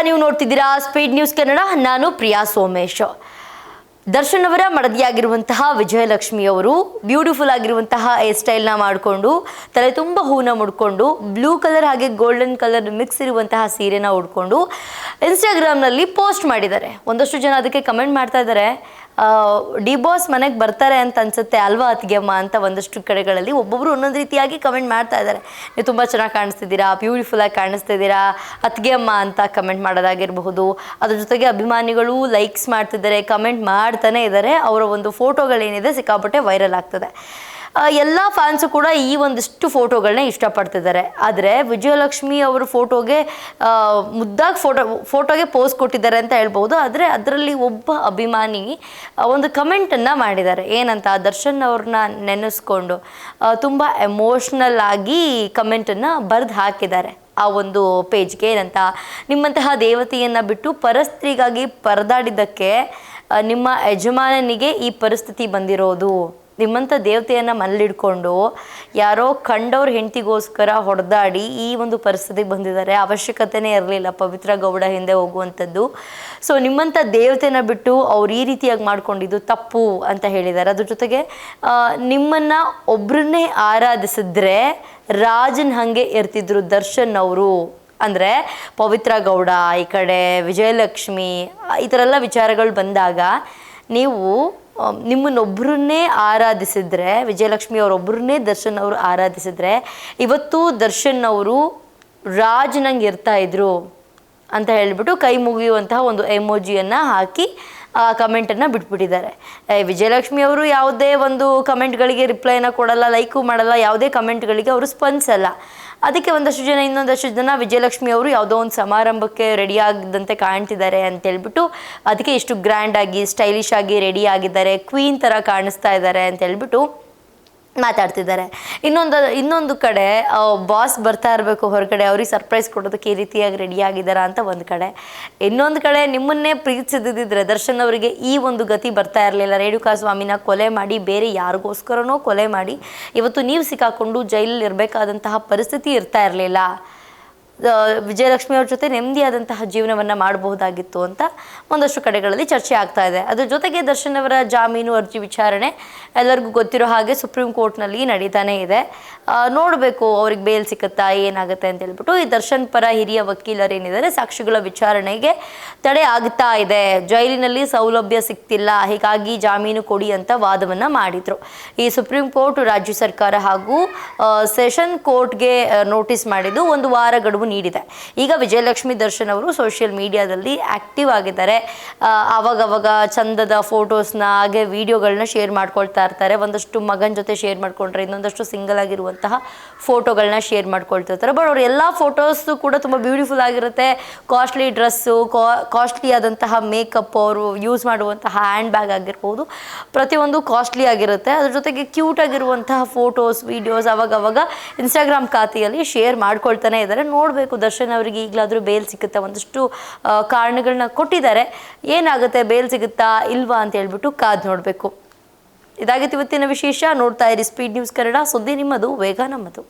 ನೀವು ನೋಡ್ತಿದ್ದೀರಾ speed news Kannada. ನಾನು ಪ್ರಿಯಾ ಸೋಮೇಶ್. ದರ್ಶನ್ ಅವರ ಮಡದಿಯಾಗಿರುವಂತಹ ವಿಜಯಲಕ್ಷ್ಮಿ ಅವರು ಬ್ಯೂಟಿಫುಲ್ ಆಗಿರುವಂತಹ ಹೇರ್ ಸ್ಟೈಲ್ನ ಮಾಡಿಕೊಂಡು ತಲೆ ತುಂಬ ಹೂನ ಮುಡ್ಕೊಂಡು ಬ್ಲೂ ಕಲರ್ ಹಾಗೆ ಗೋಲ್ಡನ್ ಕಲರ್ ಮಿಕ್ಸ್ ಇರುವಂತಹ ಸೀರೆನ ಉಡ್ಕೊಂಡು ಇನ್ಸ್ಟಾಗ್ರಾಮ್ನಲ್ಲಿ ಪೋಸ್ಟ್ ಮಾಡಿದ್ದಾರೆ. ಒಂದಷ್ಟು ಜನ ಅದಕ್ಕೆ ಕಮೆಂಟ್ ಮಾಡ್ತಾ ಇದ್ದಾರೆ, ಡಿ ಬಾಸ್ ಮನೆಗೆ ಬರ್ತಾರೆ ಅಂತ ಅನ್ಸುತ್ತೆ ಅಲ್ವಾ ಅತ್ತಿಗೆಮ್ಮ ಅಂತ ಒಂದಷ್ಟು ಕಡೆಗಳಲ್ಲಿ ಒಬ್ಬೊಬ್ರು ಒಂದೊಂದು ರೀತಿಯಾಗಿ ಕಮೆಂಟ್ ಮಾಡ್ತಾ ಇದ್ದಾರೆ. ನೀವು ತುಂಬ ಚೆನ್ನಾಗಿ ಕಾಣಿಸ್ತಿದ್ದೀರಾ, ಬ್ಯೂಟಿಫುಲ್ಲಾಗಿ ಕಾಣಿಸ್ತಿದ್ದೀರಾ ಅತ್ತಿಗೆಮ್ಮ ಅಂತ ಕಮೆಂಟ್ ಮಾಡೋದಾಗಿರಬಹುದು. ಅದ್ರ ಜೊತೆಗೆ ಅಭಿಮಾನಿಗಳು ಲೈಕ್ಸ್ ಮಾಡ್ತಿದ್ದಾರೆ, ಕಮೆಂಟ್ ಮಾಡ್ತಾನೆ ಇದ್ದಾರೆ. ಅವರ ಒಂದು ಫೋಟೋಗಳೇನಿದೆ ಸಿಕ್ಕಾಪಟ್ಟೆ ವೈರಲ್ ಆಗ್ತದೆ. ಎಲ್ಲ ಫ್ಯಾನ್ಸು ಕೂಡ ಈ ಒಂದಿಷ್ಟು ಫೋಟೋಗಳನ್ನ ಇಷ್ಟಪಡ್ತಿದ್ದಾರೆ. ಆದರೆ ವಿಜಯಲಕ್ಷ್ಮಿ ಅವರ ಫೋಟೋಗೆ ಮುದ್ದಾಗಿ ಫೋಟೋಗೆ ಪೋಸ್ ಕೊಟ್ಟಿದ್ದಾರೆ ಅಂತ ಹೇಳ್ಬೋದು. ಆದರೆ ಅದರಲ್ಲಿ ಒಬ್ಬ ಅಭಿಮಾನಿ ಒಂದು ಕಮೆಂಟನ್ನು ಮಾಡಿದ್ದಾರೆ. ಏನಂತ, ದರ್ಶನ್ ಅವ್ರನ್ನ ನೆನೆಸ್ಕೊಂಡು ತುಂಬ ಎಮೋಷ್ನಲ್ ಆಗಿ ಕಮೆಂಟನ್ನು ಬರೆದು ಹಾಕಿದ್ದಾರೆ ಆ ಒಂದು ಪೇಜ್ಗೆ. ಏನಂತ, ನಿಮ್ಮಂತಹ ದೇವತೆಯನ್ನು ಬಿಟ್ಟು ಪರಸ್ತ್ರೀಗಾಗಿ ಪರದಾಡಿದ್ದಕ್ಕೆ ನಿಮ್ಮ ಯಜಮಾನನಿಗೆ ಈ ಪರಿಸ್ಥಿತಿ ಬಂದಿರೋದು. ನಿಮ್ಮಂಥ ದೇವತೆಯನ್ನು ಮನಲಿಡ್ಕೊಂಡು ಯಾರೋ ಕಂಡವ್ರ ಹೆಂಡತಿಗೋಸ್ಕರ ಹೊಡೆದಾಡಿ ಈ ಒಂದು ಪರಿಸ್ಥಿತಿಗೆ ಬಂದಿದ್ದಾರೆ. ಅವಶ್ಯಕತೆನೇ ಇರಲಿಲ್ಲ ಪವಿತ್ರ ಗೌಡ ಹಿಂದೆ ಹೋಗುವಂಥದ್ದು. ಸೊ ನಿಮ್ಮಂಥ ದೇವತೆನ ಬಿಟ್ಟು ಅವ್ರು ಈ ರೀತಿಯಾಗಿ ಮಾಡ್ಕೊಂಡಿದ್ದು ತಪ್ಪು ಅಂತ ಹೇಳಿದ್ದಾರೆ. ಅದ್ರ ಜೊತೆಗೆ ನಿಮ್ಮನ್ನು ಒಬ್ಬರನ್ನೇ ಆರಾಧಿಸಿದ್ರೆ ರಾಜನ್ ಹಾಗೆ ಇರ್ತಿದ್ರು ದರ್ಶನ್ ಅವರು. ಅಂದರೆ ಪವಿತ್ರ ಗೌಡ, ಈ ಕಡೆ ವಿಜಯಲಕ್ಷ್ಮಿ, ಈ ಥರ ಎಲ್ಲ ವಿಚಾರಗಳು ಬಂದಾಗ ನೀವು ನಿಮ್ಮನ್ನೊಬ್ಬರನ್ನೇ ಆರಾಧಿಸಿದ್ರೆ, ವಿಜಯಲಕ್ಷ್ಮಿ ಅವರೊಬ್ಬರನ್ನೇ ದರ್ಶನ್ ಅವರು ಆರಾಧಿಸಿದ್ರೆ ಇವತ್ತು ದರ್ಶನ್ ಅವರು ರಾಜನಂಗೆ ಇರ್ತಾ ಇದ್ರು ಅಂತ ಹೇಳಿಬಿಟ್ಟು ಕೈ ಮುಗಿಯುವಂತಹ ಒಂದು ಎಮೋಜಿಯನ್ನು ಹಾಕಿ ಕಮೆಂಟನ್ನು ಬಿಟ್ಬಿಟ್ಟಿದ್ದಾರೆ. ವಿಜಯಲಕ್ಷ್ಮಿ ಅವರು ಯಾವುದೇ ಒಂದು ಕಮೆಂಟ್ಗಳಿಗೆ ರಿಪ್ಲೈನ ಕೊಡಲ್ಲ, ಲೈಕು ಮಾಡಲ್ಲ, ಯಾವುದೇ ಕಮೆಂಟ್ಗಳಿಗೆ ಅವರು ಸ್ಪಂದಿಸಲ್ಲ. ಅದಕ್ಕೆ ಇನ್ನೊಂದಷ್ಟು ಜನ ವಿಜಯಲಕ್ಷ್ಮಿ ಅವರು ಯಾವುದೋ ಒಂದು ಸಮಾರಂಭಕ್ಕೆ ರೆಡಿ ಆಗದಂತೆ ಕಾಣ್ತಿದ್ದಾರೆ ಅಂತೇಳ್ಬಿಟ್ಟು ಅದಕ್ಕೆ ಇಷ್ಟು ಗ್ರ್ಯಾಂಡಾಗಿ ಸ್ಟೈಲಿಶ್ ಆಗಿ ರೆಡಿ ಆಗಿದ್ದಾರೆ, ಕ್ವೀನ್ ಥರ ಕಾಣಿಸ್ತಾ ಇದ್ದಾರೆ ಅಂತೇಳ್ಬಿಟ್ಟು ಮಾತಾಡ್ತಿದ್ದಾರೆ. ಇನ್ನೊಂದು ಕಡೆ ಬಾಸ್ ಬರ್ತಾ ಇರಬೇಕು ಹೊರಗಡೆ, ಅವ್ರಿಗೆ ಸರ್ಪ್ರೈಸ್ ಕೊಡೋದಕ್ಕೆ ಈ ರೀತಿಯಾಗಿ ರೆಡಿ ಆಗಿದ್ದಾರಾ ಅಂತ ಒಂದು ಕಡೆ. ಇನ್ನೊಂದು ಕಡೆ ನಿಮ್ಮನ್ನೇ ಪ್ರೀತಿಸಿದ್ದಿದ್ರೆ ದರ್ಶನ್ ಅವರಿಗೆ ಈ ಒಂದು ಗತಿ ಬರ್ತಾ ಇರಲಿಲ್ಲ. ರೇಣುಕಾ ಸ್ವಾಮಿನ ಕೊಲೆ ಮಾಡಿ ಬೇರೆ ಯಾರಿಗೋಸ್ಕರನೋ ಕೊಲೆ ಮಾಡಿ ಇವತ್ತು ನೀವು ಸಿಕ್ಕಾಕೊಂಡು ಜೈಲಲ್ಲಿ ಇರಬೇಕಾದಂತಹ ಪರಿಸ್ಥಿತಿ ಇರ್ತಾ ಇರಲಿಲ್ಲ. ವಿಜಯಲಕ್ಷ್ಮಿ ಅವ್ರ ಜೊತೆ ನೆಮ್ಮದಿಯಾದಂತಹ ಜೀವನವನ್ನು ಮಾಡಬಹುದಾಗಿತ್ತು ಅಂತ ಒಂದಷ್ಟು ಕಡೆಗಳಲ್ಲಿ ಚರ್ಚೆ ಆಗ್ತಾ ಇದೆ. ಅದ್ರ ಜೊತೆಗೆ ದರ್ಶನ್ ಅವರ ಜಾಮೀನು ಅರ್ಜಿ ವಿಚಾರಣೆ ಎಲ್ಲರಿಗೂ ಗೊತ್ತಿರೋ ಹಾಗೆ ಸುಪ್ರೀಂ ಕೋರ್ಟ್ನಲ್ಲಿ ನಡೀತಾನೆ ಇದೆ. ನೋಡಬೇಕು ಅವ್ರಿಗೆ ಬೇಲ್ ಸಿಕ್ಕುತ್ತಾ ಏನಾಗುತ್ತೆ ಅಂತ ಹೇಳ್ಬಿಟ್ಟು. ಈ ದರ್ಶನ್ ಪರ ಹಿರಿಯ ವಕೀಲರೇನಿದ್ದಾರೆ ಸಾಕ್ಷಿಗಳ ವಿಚಾರಣೆಗೆ ತಡೆ ಆಗ್ತಾ ಇದೆ, ಜೈಲಿನಲ್ಲಿ ಸೌಲಭ್ಯ ಸಿಗ್ತಿಲ್ಲ, ಹೀಗಾಗಿ ಜಾಮೀನು ಕೊಡಿ ಅಂತ ವಾದವನ್ನು ಮಾಡಿದರು. ಈ ಸುಪ್ರೀಂ ಕೋರ್ಟ್ ರಾಜ್ಯ ಸರ್ಕಾರ ಹಾಗೂ ಸೆಷನ್ ಕೋರ್ಟ್ಗೆ ನೋಟಿಸ್ ಮಾಡಿದ್ದು ಒಂದು ವಾರ ಗಡುವು ನೀಡಿದೆ. ಈಗ ವಿಜಯಲಕ್ಷ್ಮಿ ದರ್ಶನ್ ಅವರು ಸೋಷಿಯಲ್ ಮೀಡಿಯಾದಲ್ಲಿ ಆಕ್ಟಿವ್ ಆಗಿದ್ದಾರೆ. ಅವಾಗವಾಗ ಚಂದದ ಫೋಟೋಸ್ನ ಹಾಗೆ ವಿಡಿಯೋಗಳನ್ನ ಶೇರ್ ಮಾಡ್ಕೊಳ್ತಾ ಇರ್ತಾರೆ. ಒಂದಷ್ಟು ಮಗನ ಜೊತೆ ಶೇರ್ ಮಾಡ್ಕೊಂಡ್ರೆ ಇನ್ನೊಂದಷ್ಟು ಸಿಂಗಲ್ ಆಗಿರುವಂತಹ ಫೋಟೋಗಳನ್ನ ಶೇರ್ ಮಾಡ್ಕೊಳ್ತಿರ್ತಾರೆ. ಬಟ್ ಅವ್ರ ಎಲ್ಲ ಫೋಟೋಸು ಕೂಡ ತುಂಬ ಬ್ಯೂಟಿಫುಲ್ ಆಗಿರುತ್ತೆ. ಕಾಸ್ಟ್ಲಿ ಡ್ರೆಸ್ಸು, ಕಾಸ್ಟ್ಲಿ ಆದಂತಹ ಮೇಕಪ್, ಅವರು ಯೂಸ್ ಮಾಡುವಂತಹ ಹ್ಯಾಂಡ್ ಬ್ಯಾಗ್ ಆಗಿರ್ಬೋದು, ಪ್ರತಿಯೊಂದು ಕಾಸ್ಟ್ಲಿ ಆಗಿರುತ್ತೆ. ಅದ್ರ ಜೊತೆಗೆ ಕ್ಯೂಟ್ ಆಗಿರುವಂತಹ ಫೋಟೋಸ್, ವಿಡಿಯೋಸ್ ಅವಾಗವಾಗ ಇನ್ಸ್ಟಾಗ್ರಾಮ್ ಖಾತೆಯಲ್ಲಿ ಶೇರ್ ಮಾಡ್ಕೊಳ್ತಾನೆ ಇದ್ದಾರೆ. ನೋಡಬೇಕು ದರ್ಶನ್ ಅವರಿಗೆ ಈಗಲಾದರೂ ಬೇಲ್ ಸಿಗುತ್ತಾ, ಒಂದಷ್ಟು ಕಾರಣಗಳನ್ನ ಕೊಟ್ಟಿದ್ದಾರೆ. ಏನಾಗುತ್ತೆ, ಬೇಲ್ ಸಿಗುತ್ತಾ ಇಲ್ವಾ ಅಂತ ಹೇಳ್ಬಿಟ್ಟು ಕಾದು ನೋಡಬೇಕು. ಇದಾಗಿತ್ತು ಇವತ್ತಿನ ವಿಶೇಷ. ನೋಡ್ತಾ ಇರಿ ಸ್ಪೀಡ್ ನ್ಯೂಸ್ ಕನ್ನಡ. ಸುದ್ದಿ ನಿಮ್ಮದು, ವೇಗ ನಮ್ಮದು.